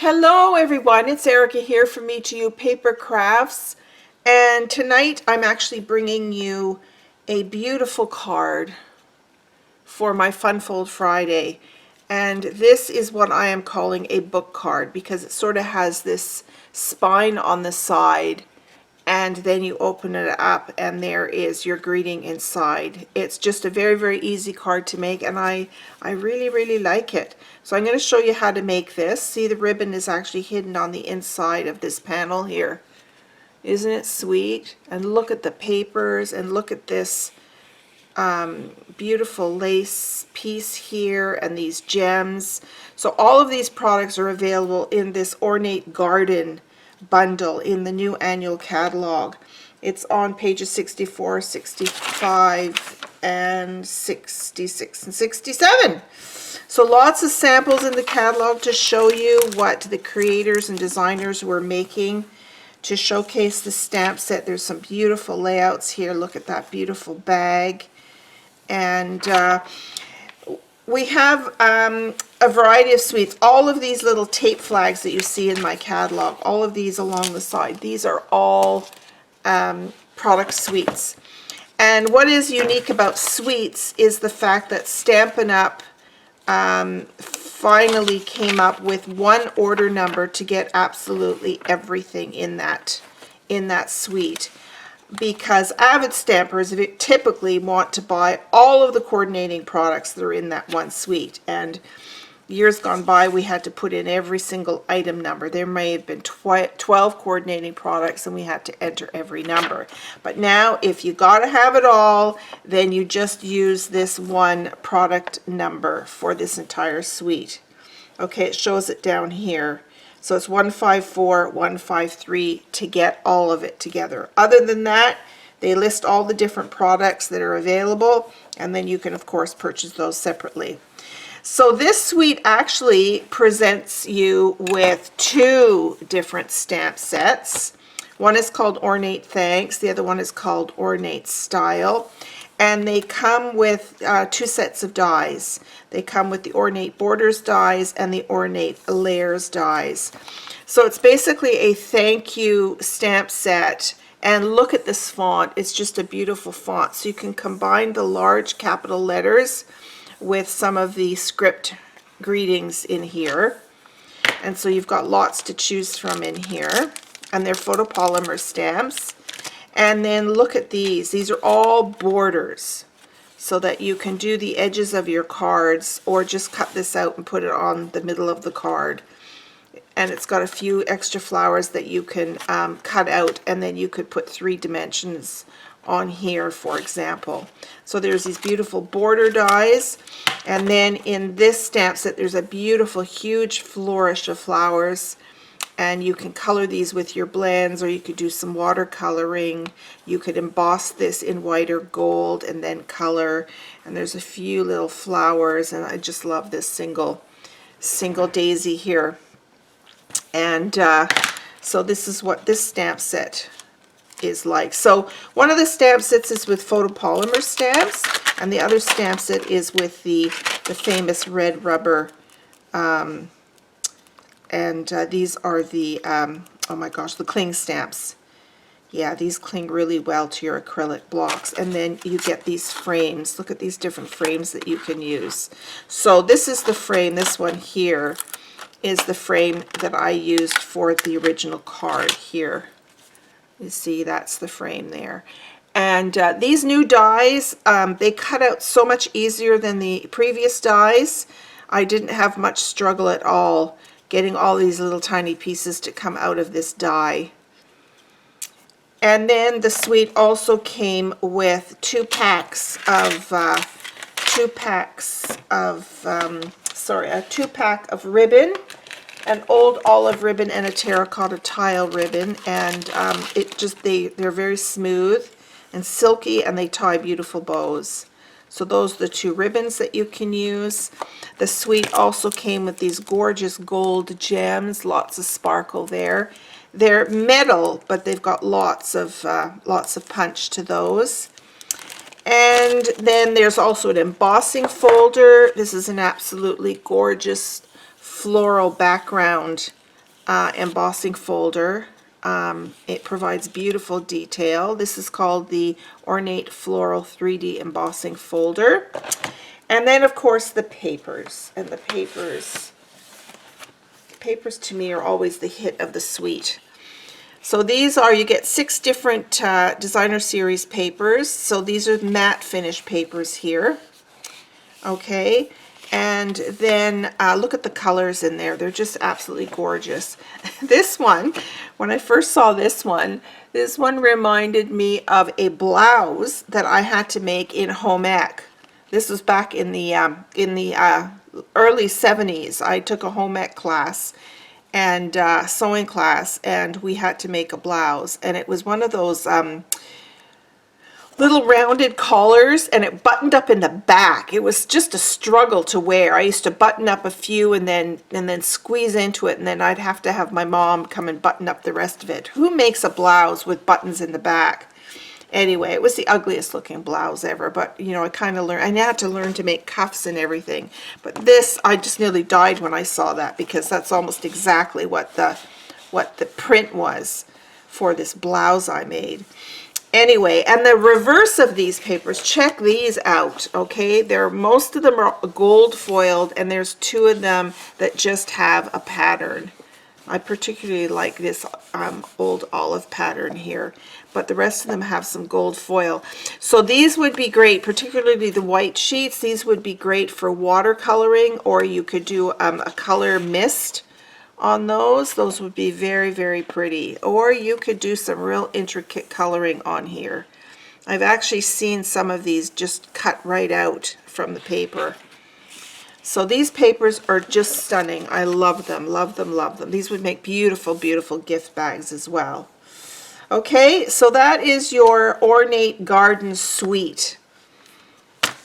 Hello everyone, it's Erica here from Me to You Paper Crafts, and tonight I'm actually bringing you a beautiful card for my Fun Fold Friday. And this is what I am calling a book card because it sort of has this spine on the side, and then you open it up and there is your greeting inside. It's just a very easy card to make, and I really like it. So I'm going to show you how to make this. See, the ribbon is actually hidden on the inside of this panel here. Isn't it sweet? And look at the papers, and look at this beautiful lace piece here and these gems. So all of these products are available in this Ornate Garden bundle in the new annual catalog. It's on pages 64, 65, and 66 and 67. So lots of samples in the catalog to show you what the creators and designers were making to showcase the stamp set. There's some beautiful layouts here. Look at that beautiful bag. And we have a variety of sweets. All of these little tape flags that you see in my catalog, all of these along the side, these are all product sweets. And what is unique about sweets is the fact that Stampin' Up! Finally came up with one order number to get absolutely everything in that suite, because avid stampers typically want to buy all of the coordinating products that are in that one suite. And years gone by, we had to put in every single item number. There may have been 12 coordinating products, and we had to enter every number. But now, if you gotta have it all, then you just use this one product number for this entire suite. Okay, it shows it down here. So it's 154, 153 to get all of it together. Other than that, they list all the different products that are available, and then you can, of course, purchase those separately. So this suite actually presents you with two different stamp sets. One is called Ornate Thanks, the other one is called Ornate Style. And they come with two sets of dies. They come with the Ornate Borders dies and the Ornate Layers dies. So it's basically a thank you stamp set. And look at this font. It's just a beautiful font. So you can combine the large capital letters with some of the script greetings in here. And so you've got lots to choose from in here. And they're photopolymer stamps. And then look at these. These are all borders so that you can do the edges of your cards, or just cut this out and put it on the middle of the card. And it's got a few extra flowers that you can cut out, and then you could put 3 dimensions on here, for example. So there's these beautiful border dies, and then in this stamp set there's a beautiful huge flourish of flowers. And you can color these with your blends, or you could do some watercoloring. You could emboss this in white or gold and then color. And there's a few little flowers, and I just love this single daisy here. And so this is what this stamp set is like. So one of the stamp sets is with photopolymer stamps, and the other stamp set is with the famous red rubber. These are the, oh my gosh, the cling stamps. Yeah, these cling really well to your acrylic blocks. And then you get these frames. Look at these different frames that you can use. So this is the frame. This one here is the frame that I used for the original card here. You see, that's the frame there. And these new dies, they cut out so much easier than the previous dies. I didn't have much struggle at all getting all these little tiny pieces to come out of this die. And then the suite also came with two pack of ribbon, an old olive ribbon and a terracotta tile ribbon, and they're very smooth and silky, and they tie beautiful bows. So those are the 2 ribbons that you can use. The suite also came with these gorgeous gold gems, lots of sparkle there. They're metal, but they've got lots of punch to those. And then there's also an embossing folder. This is an absolutely gorgeous floral background embossing folder. It provides beautiful detail. This is called the Ornate Floral 3D Embossing Folder. And then, of course, the papers. And the papers to me are always the hit of the suite. So these are, you get 6 different designer series papers. So these are matte finish papers here. Okay, and then look at the colors in there. They're just absolutely gorgeous. This one, when I first saw this one reminded me of a blouse that I had to make in home ec. This was back in the early 70s. I took a home ec class and sewing class, and we had to make a blouse, and it was one of those little rounded collars, and it buttoned up in the back. It was just a struggle to wear. I used to button up a few and then squeeze into it, and then I'd have to have my mom come and button up the rest of it. Who makes a blouse with buttons in the back? Anyway, it was the ugliest looking blouse ever, but you know, I kind of learned. I had to learn to make cuffs and everything. But this, I just nearly died when I saw that, because that's almost exactly what the print was for this blouse I made. Anyway, and the reverse of these papers, check these out, okay? Most of them are gold foiled, and there's 2 of them that just have a pattern. I particularly like this old olive pattern here, but the rest of them have some gold foil. So these would be great, particularly the white sheets. These would be great for watercoloring, or you could do a color mist on those. Those would be very, very pretty. Or you could do some real intricate coloring on here. I've actually seen some of these just cut right out from the paper. So these papers are just stunning. I love them, love them, love them. These would make beautiful, beautiful gift bags as well. Okay, so that is your Ornate Garden Suite.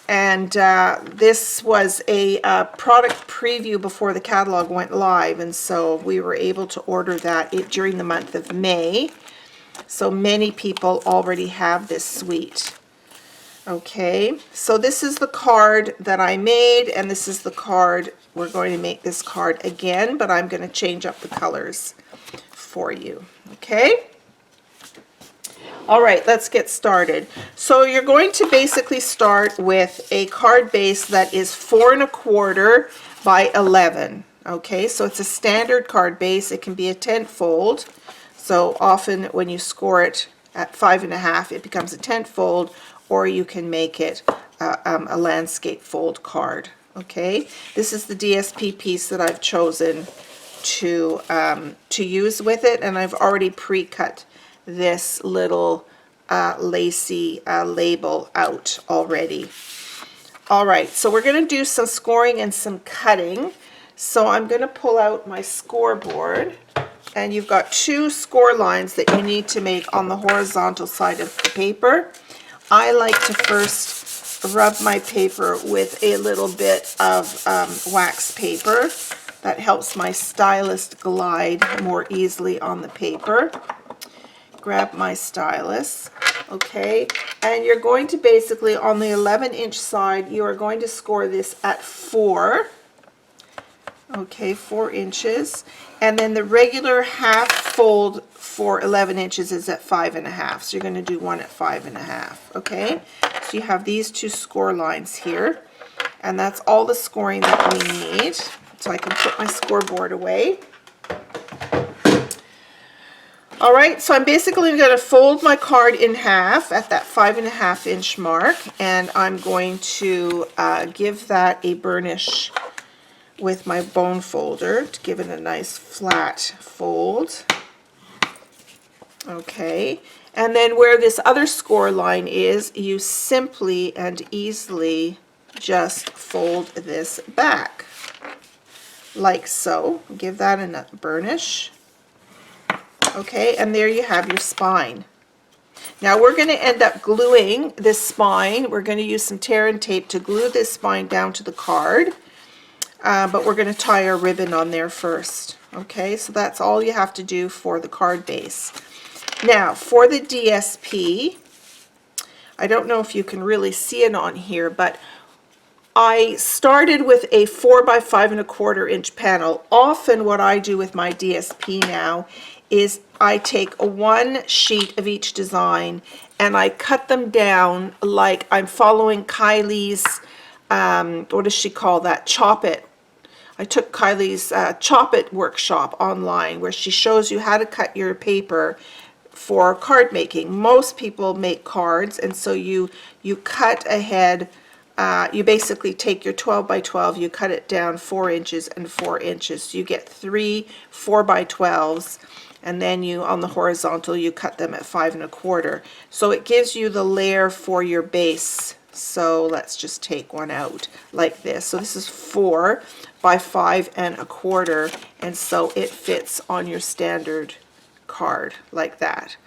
And this was a product preview before the catalog went live, and so we were able to order that during the month of May. So many people already have this suite. Okay, so this is the card that I made, and this is the card. We're going to make this card again, but I'm going to change up the colors for you. Okay? All right, let's get started. So you're going to basically start with a card base that is 4 1/4 by 11. Okay, so it's a standard card base. It can be a tent fold. So often when you score it at 5 1/2, it becomes a tent fold, or you can make it a landscape fold card. Okay, this is the DSP piece that I've chosen to use with it, and I've already pre-cut this little lacy label out already. All right, so we're going to do some scoring and some cutting. So I'm going to pull out my scoreboard, and you've got 2 score lines that you need to make on the horizontal side of the paper. I like to first rub my paper with a little bit of wax paper. That helps my stylus glide more easily on the paper. Grab my stylus, okay, and you're going to basically, on the 11-inch side, you are going to score this at 4, okay, 4 inches, and then the regular half fold for 11 inches is at 5 1/2, so you're going to do one at 5 1/2, okay? So you have these 2 score lines here, and that's all the scoring that we need. So I can put my scoreboard away. All right, so I'm basically going to fold my card in half at that 5 1/2 inch mark, and I'm going to give that a burnish with my bone folder to give it a nice flat fold. Okay, and then where this other score line is, you simply and easily just fold this back, like so. Give that a burnish. Okay, and there you have your spine. Now we're going to end up gluing this spine. We're going to use some tear and tape to glue this spine down to the card, but we're going to tie our ribbon on there first. Okay, so that's all you have to do for the card base. Now for the DSP, I don't know if you can really see it on here, but I started with a 4 by 5¼ inch panel. Often what I do with my DSP now is I take one sheet of each design and I cut them down like I'm following Kylie's, what does she call that? Chop It. I took Kylie's Chop It workshop online where she shows you how to cut your paper for card making. Most people make cards, and so you cut ahead. You basically take your 12 by 12, you cut it down 4 inches and 4 inches. So you get 3 4 by 12s, and then you, on the horizontal, you cut them at 5¼ So it gives you the layer for your base. So let's just take one out like this. So this is 4 by 5¼ and so it fits on your standard card like that.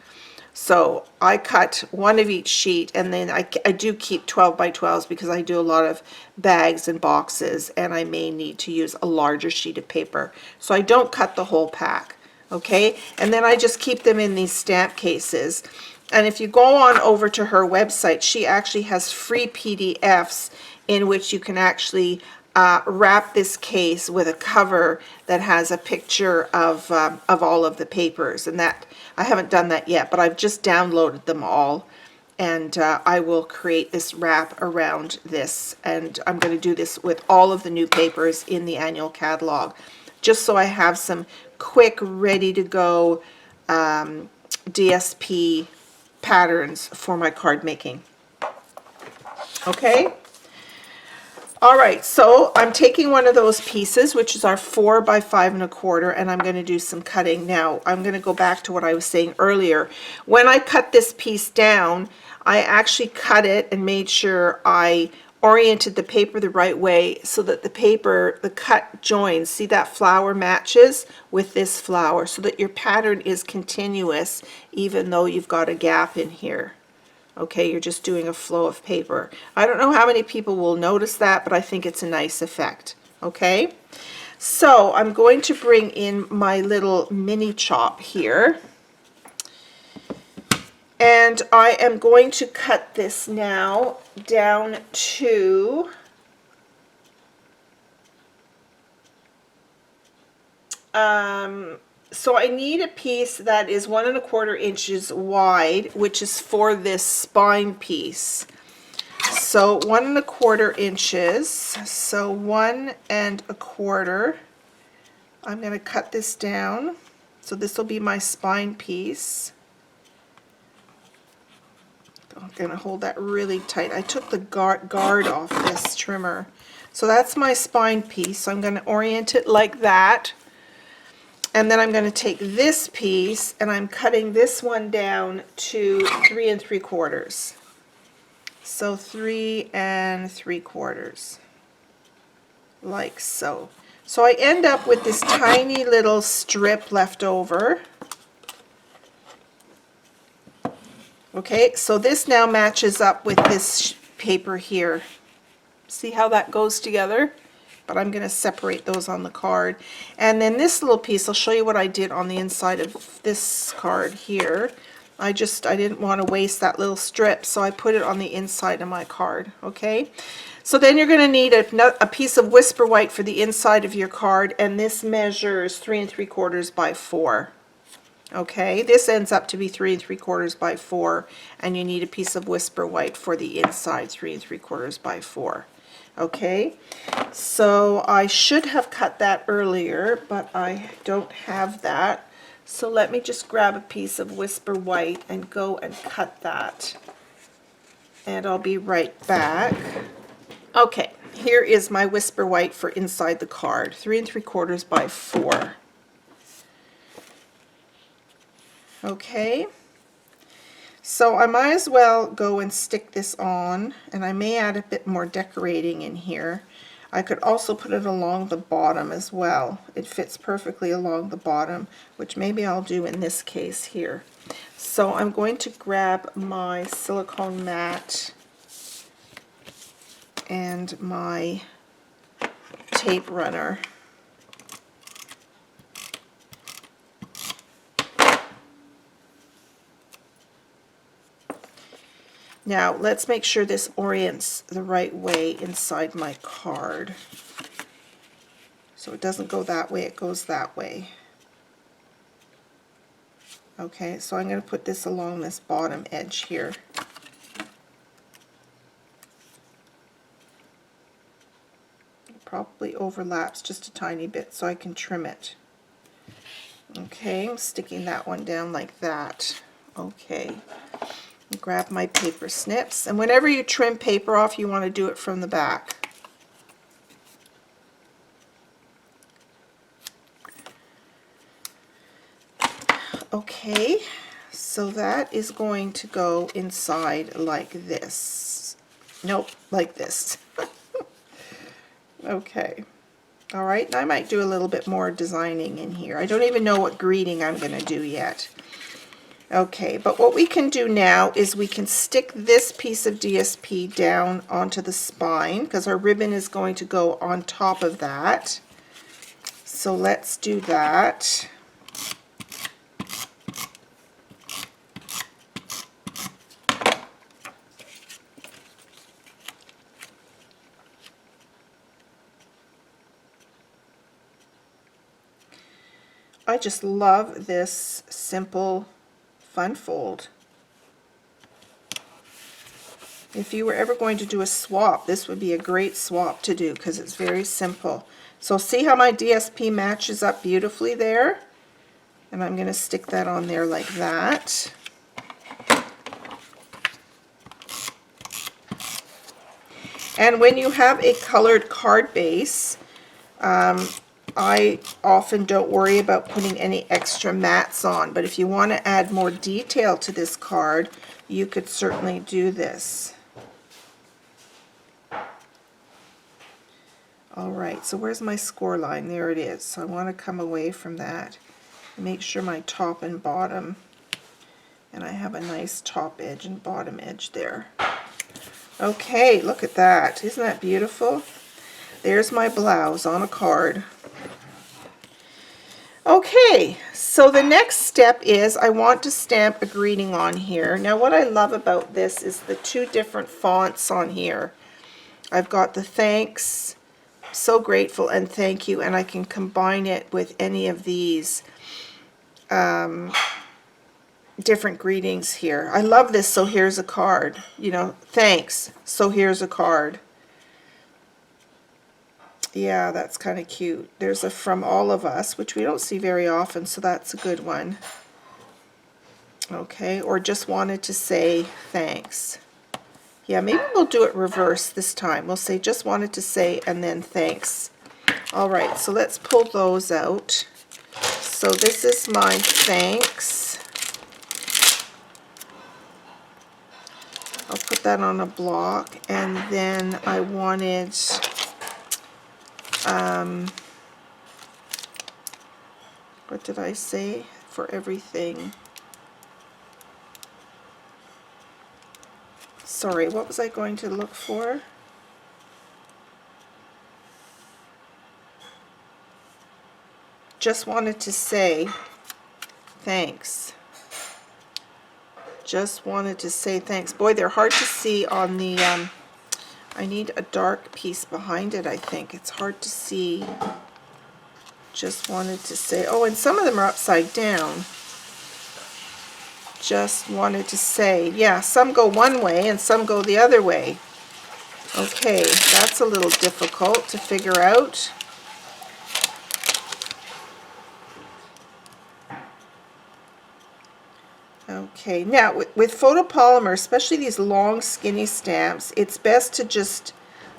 So I cut one of each sheet, and then I do keep 12 by 12s because I do a lot of bags and boxes and I may need to use a larger sheet of paper. So I don't cut the whole pack, okay? And then I just keep them in these stamp cases. And if you go on over to her website, she actually has free PDFs in which you can actually wrap this case with a cover that has a picture of all of the papers. And that, I haven't done that yet, but I've just downloaded them all. And I will create this wrap around this. And I'm going to do this with all of the new papers in the annual catalog, just so I have some quick, ready to go DSP patterns for my card making. Okay? All right, so I'm taking one of those pieces, which is our 4 by 5¼ and I'm going to do some cutting. Now, I'm going to go back to what I was saying earlier. When I cut this piece down, I actually cut it and made sure I oriented the paper the right way so that the paper, the cut joins, see that flower matches with this flower so that your pattern is continuous even though you've got a gap in here. Okay, you're just doing a flow of paper. I don't know how many people will notice that, but I think it's a nice effect. Okay, so I'm going to bring in my little mini chop here. And I am going to cut this now down to so I need a piece that is 1¼ inches wide, which is for this spine piece. So 1¼ inches, so 1¼ I'm going to cut this down. So this will be my spine piece. I'm going to hold that really tight. I took the guard off this trimmer. So that's my spine piece. So I'm going to orient it like that. And then I'm going to take this piece and I'm cutting this one down to 3¾ So 3¾ like so. So I end up with this tiny little strip left over. Okay, so this now matches up with this paper here. See how that goes together? But I'm going to separate those on the card. And then this little piece, I'll show you what I did on the inside of this card here. I didn't want to waste that little strip, so I put it on the inside of my card. Okay, so then you're going to need a piece of Whisper White for the inside of your card, and this measures 3¾ by 4. Okay, this ends up to be 3¾ by 4, and you need a piece of Whisper White for the inside, 3¾ by 4. Okay, so I should have cut that earlier, but I don't have that. So let me just grab a piece of Whisper White and go and cut that. And I'll be right back. Okay, here is my Whisper White for inside the card, 3¾ by 4. Okay, so I might as well go and stick this on, and I may add a bit more decorating in here. I could also put it along the bottom as well. It fits perfectly along the bottom, which maybe I'll do in this case here. So I'm going to grab my silicone mat and my tape runner. Now let's make sure this orients the right way inside my card. So it doesn't go that way, it goes that way. Okay, so I'm going to put this along this bottom edge here. It probably overlaps just a tiny bit so I can trim it. Okay, I'm sticking that one down like that. Okay, grab my paper snips, and whenever you trim paper off, you want to do it from the back. Okay, so that is going to go inside like this. Nope, like this. Okay. All right, I might do a little bit more designing in here. I don't even know what greeting I'm going to do yet. Okay, but what we can do now is we can stick this piece of DSP down onto the spine because our ribbon is going to go on top of that. So let's do that. I just love this simple fun fold. If you were ever going to do a swap, this would be a great swap to do because it's very simple. So see how my DSP matches up beautifully there? And I'm going to stick that on there like that. And when you have a colored card base, I often don't worry about putting any extra mats on, but if you want to add more detail to this card, you could certainly do this. Alright, so where's my score line? There it is. So I want to come away from that. Make sure my top and bottom, and I have a nice top edge and bottom edge there. Okay, look at that. Isn't that beautiful? There's my blouse on a card. Okay, so the next step is I want to stamp a greeting on here. Now what I love about this is the two different fonts on here. I've got the thanks, so grateful, and thank you, and I can combine it with any of these different greetings here. I love this, so here's a card. You know, thanks, so here's a card. Yeah, that's kind of cute. There's a from all of us, which we don't see very often, so that's a good one. Okay, or just wanted to say thanks. Yeah, maybe we'll do it reverse this time. We'll say just wanted to say and then thanks. All right, so let's pull those out. So this is my thanks. I'll put that on a block, and then I wanted what did I say for everything? Sorry, what was I going to look for? Just wanted to say thanks. Just wanted to say thanks. Boy, they're hard to see on the, I need a dark piece behind it, I think. It's hard to see. Just wanted to say, oh, and some of them are upside down. Just wanted to say, yeah, some go one way and some go the other way. Okay, that's a little difficult to figure out. Okay, now with photopolymer, especially these long skinny stamps, it's best to just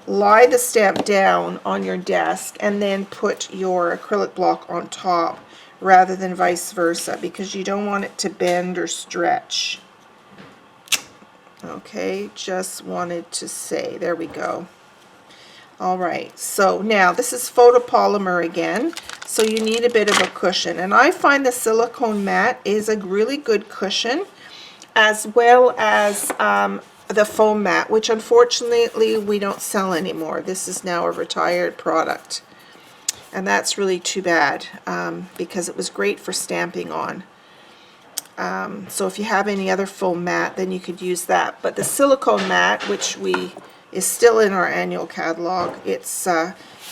lie the stamp down on your desk and then put your acrylic block on top rather than vice versa, because you don't want it to bend or stretch. Okay, just wanted to say, there we go. Alright, so now this is photopolymer again, so you need a bit of a cushion, and I find the silicone mat is a really good cushion, as well as the foam mat, which unfortunately we don't sell anymore. This is now a retired product, and that's really too bad, because it was great for stamping on. So if you have any other foam mat, then you could use that. But the silicone mat, which is still in our annual catalog, it's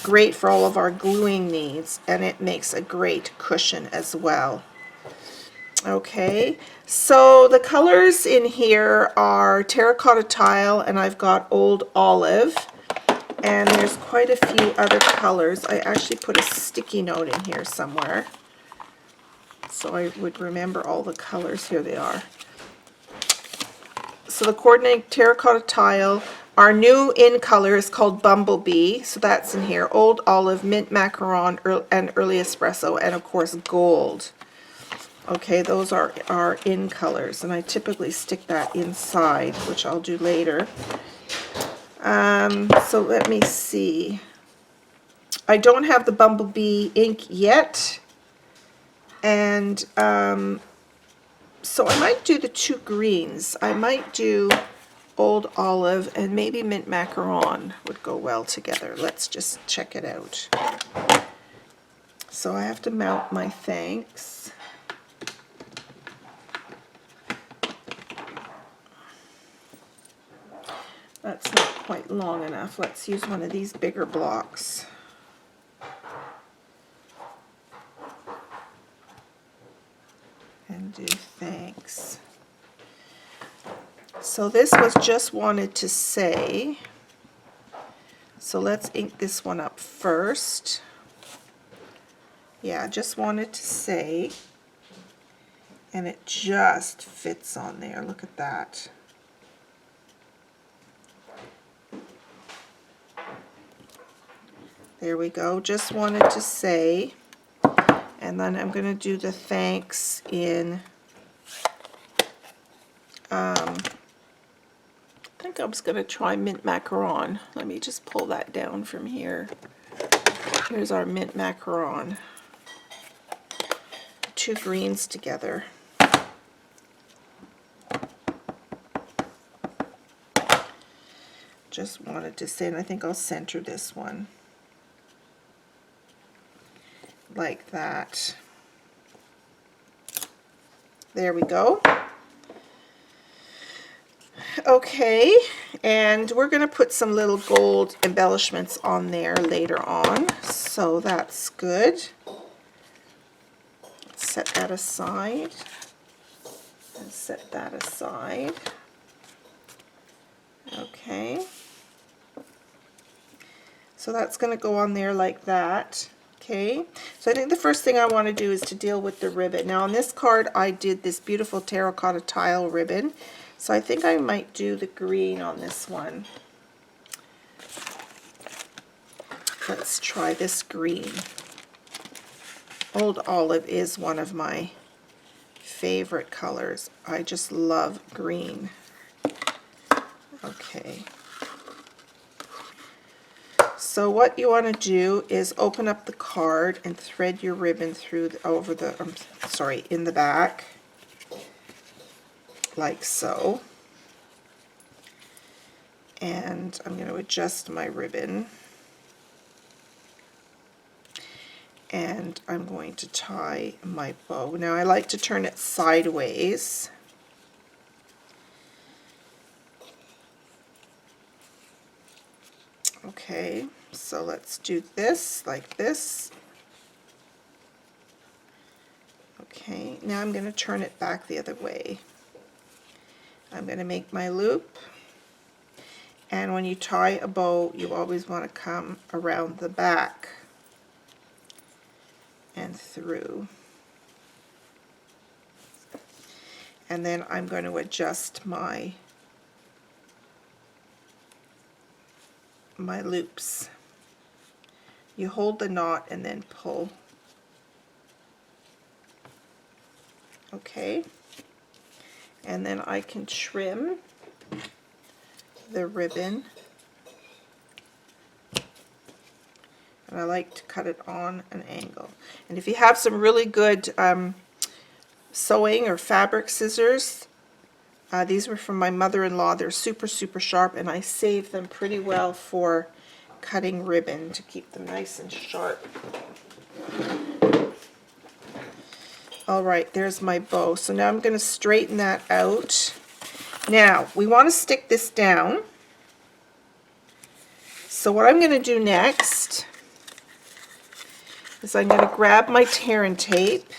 great for all of our gluing needs, and it makes a great cushion as well. Okay, so the colors in here are terracotta tile, and I've got old olive, and there's quite a few other colors. I actually put a sticky note in here somewhere, so I would remember all the colors. Here they are. So the coordinating terracotta tile, our new in color is called Bumblebee, so that's in here. Old olive, mint macaron, and early espresso, and of course gold. Okay, those are our in colors, and I typically stick that inside, which I'll do later. So let me see. I don't have the Bumblebee ink yet, and so I might do the two greens. I might do old olive, and maybe mint macaron would go well together. Let's just check it out. So I have to mount my thanks. That's not quite long enough. Let's use one of these bigger blocks. And do thanks. So this was just wanted to say. So let's ink this one up first. Yeah, just wanted to say. And it just fits on there. Look at that. There we go, just wanted to say. And then I'm going to do the thanks in, I think I was going to try mint macaron. Let me just pull that down from here. Here's our mint macaron. Two greens together. Just wanted to say, and I think I'll center this one. Like that. There we go. Okay, and we're going to put some little gold embellishments on there later on, so that's good. Let's set that aside. And set that aside. Okay. So that's going to go on there like that. Okay, so I think the first thing I want to do is to deal with the ribbon. Now on this card I did this beautiful terracotta tile ribbon, so I think I might do the green on this one. Let's try this green. Old olive is one of my favorite colors. I just love green. Okay. So what you want to do is open up the card and thread your ribbon through in the back, like so. And I'm going to adjust my ribbon, and I'm going to tie my bow. Now I like to turn it sideways. Okay, so let's do this like this. Okay, now I'm going to turn it back the other way. I'm going to make my loop, and when you tie a bow you always want to come around the back and through. And then I'm going to adjust my loops. You hold the knot and then pull. Okay, and then I can trim the ribbon, and I like to cut it on an angle. And if you have some really good sewing or fabric scissors, these were from my mother-in-law. They're super sharp, and I save them pretty well for cutting ribbon to keep them nice and sharp. All right, there's my bow. So now I'm going to straighten that out. Now, we want to stick this down. So what I'm going to do next is I'm going to grab my tear and tape,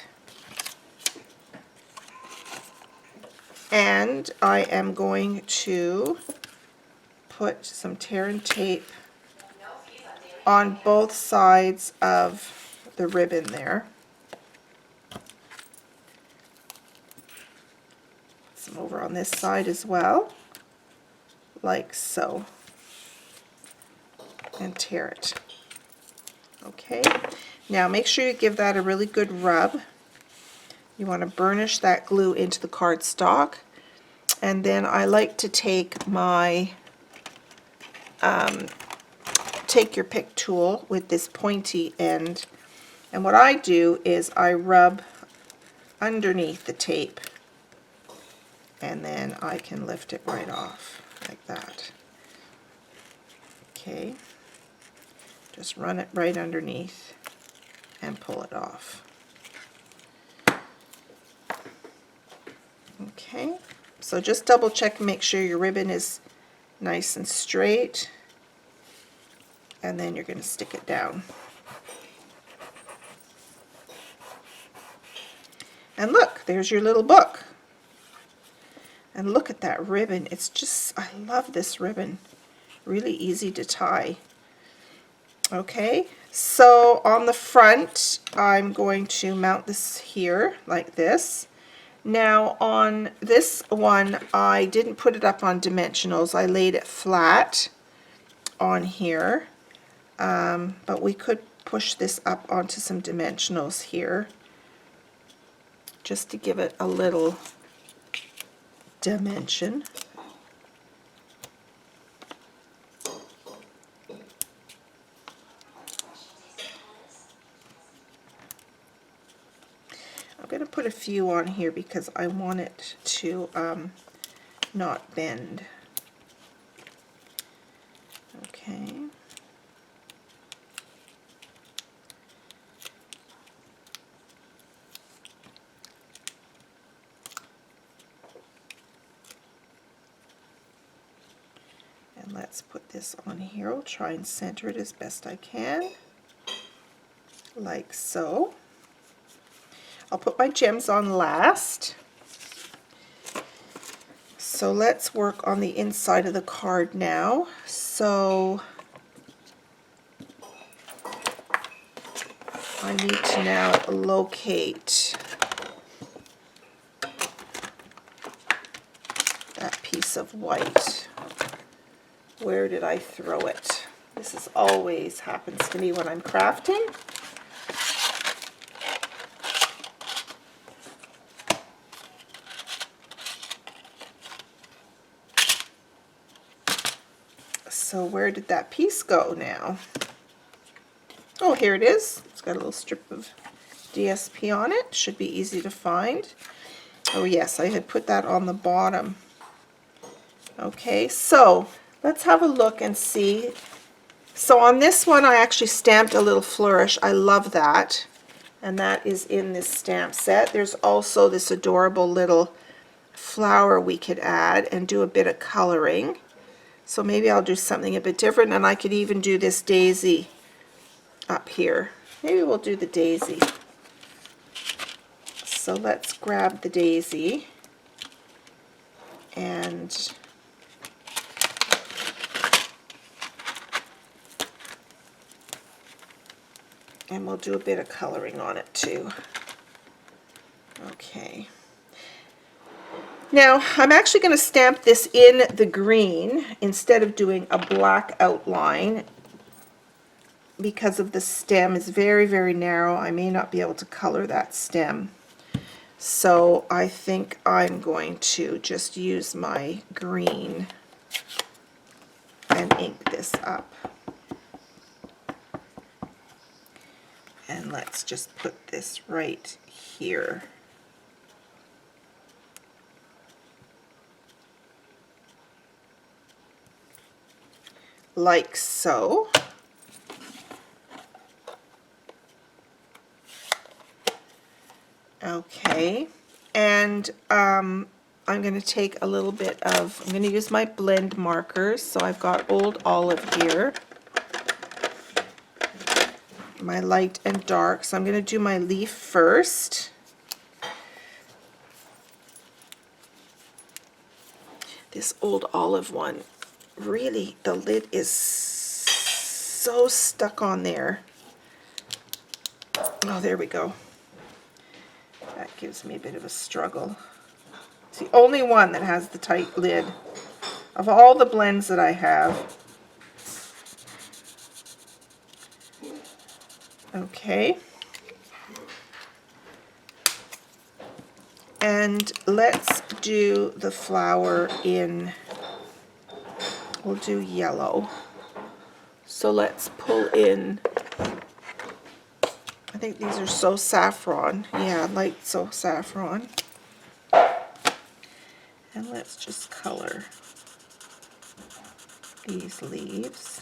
and I am going to put some tear and tape on both sides of the ribbon there. Some over on this side as well, like so, and tear it. Okay, now make sure you give that a really good rub. You want to burnish that glue into the cardstock, and then I like to take my take your pick tool with this pointy end, and what I do is I rub underneath the tape, and then I can lift it right off like that. Okay, just run it right underneath and pull it off. Okay, so just double check and make sure your ribbon is nice and straight, and then you're going to stick it down. And look, there's your little book. And look at that ribbon. It's just, I love this ribbon. Really easy to tie. Okay, so on the front, I'm going to mount this here like this. Now on this one, I didn't put it up on dimensionals. I laid it flat on here, but we could push this up onto some dimensionals here just to give it a little dimension. I'm going to put a few on here because I want it to not bend. Okay. And let's put this on here. I'll try and center it as best I can, like so. I'll put my gems on last. So let's work on the inside of the card now. So I need to now locate that piece of white. Where did I throw it? This is always happens to me when I'm crafting. So where did that piece go now? Oh, here it is. It's got a little strip of DSP on it. Should be easy to find. Oh yes, I had put that on the bottom. Okay, so let's have a look and see. So on this one I actually stamped a little flourish. I love that. And that is in this stamp set. There's also this adorable little flower we could add and do a bit of coloring. So maybe I'll do something a bit different, and I could even do this daisy up here. Maybe we'll do the daisy. So let's grab the daisy and we'll do a bit of coloring on it too. Okay. Now, I'm actually going to stamp this in the green instead of doing a black outline because of the stem is very, very narrow. I may not be able to color that stem. So I think I'm going to just use my green and ink this up. And let's just put this right here. Like so. Okay, and I'm going to take a little bit of, I'm going to use my blend markers. So I've got Old Olive here, my light and dark. So I'm going to do my leaf first. This Old Olive one, really, the lid is so stuck on there. Oh, there we go. That gives me a bit of a struggle. It's the only one that has the tight lid of all the blends that I have. Okay. And let's do the flower in, we'll do yellow. So let's pull in, I think these are So Saffron. Yeah, light So Saffron. And let's just color these leaves.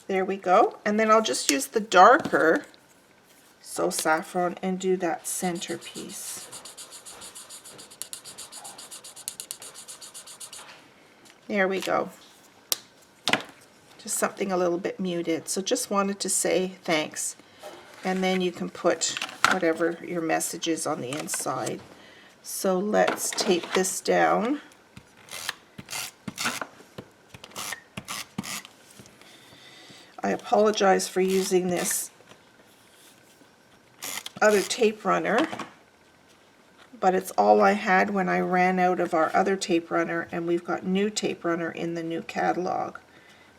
There we go. And then I'll just use the darker So Saffron and do that centerpiece. There we go. Just something a little bit muted. So just wanted to say thanks. And then you can put whatever your message is on the inside. So let's tape this down. I apologize for using this other tape runner, but it's all I had when I ran out of our other tape runner, and we've got new tape runner in the new catalog.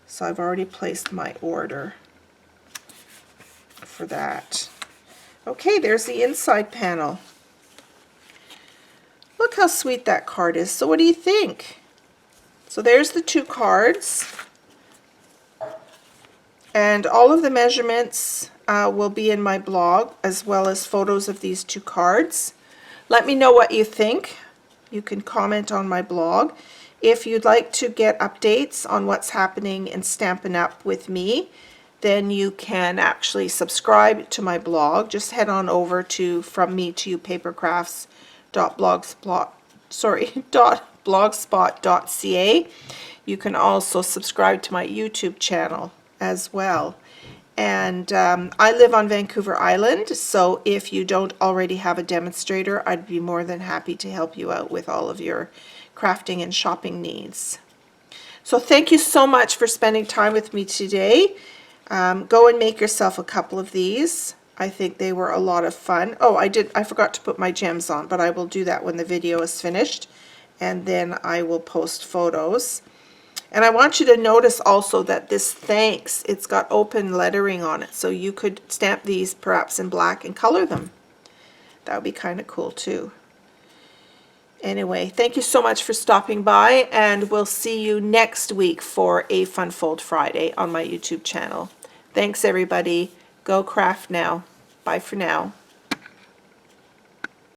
So I've already placed my order for that. Okay, there's the inside panel. Look how sweet that card is. So what do you think? So there's the two cards. And all of the measurements will be in my blog, as well as photos of these two cards. Let me know what you think. You can comment on my blog. If you'd like to get updates on what's happening in Stampin' Up! With me, then you can actually subscribe to my blog. Just head on over to frommetotoupapercrafts.blogspot.ca. You can also subscribe to my YouTube channel as well. And I live on Vancouver Island, so if you don't already have a demonstrator, I'd be more than happy to help you out with all of your crafting and shopping needs. So thank you so much for spending time with me today. Go and make yourself a couple of these. I think they were a lot of fun. Oh, I forgot to put my gems on, but I will do that when the video is finished, and then I will post photos. And I want you to notice also that this thanks, it's got open lettering on it, so you could stamp these perhaps in black and color them. That would be kind of cool too. Anyway, thank you so much for stopping by, and we'll see you next week for a Fun Fold Friday on my YouTube channel. Thanks everybody. Go craft now. Bye for now.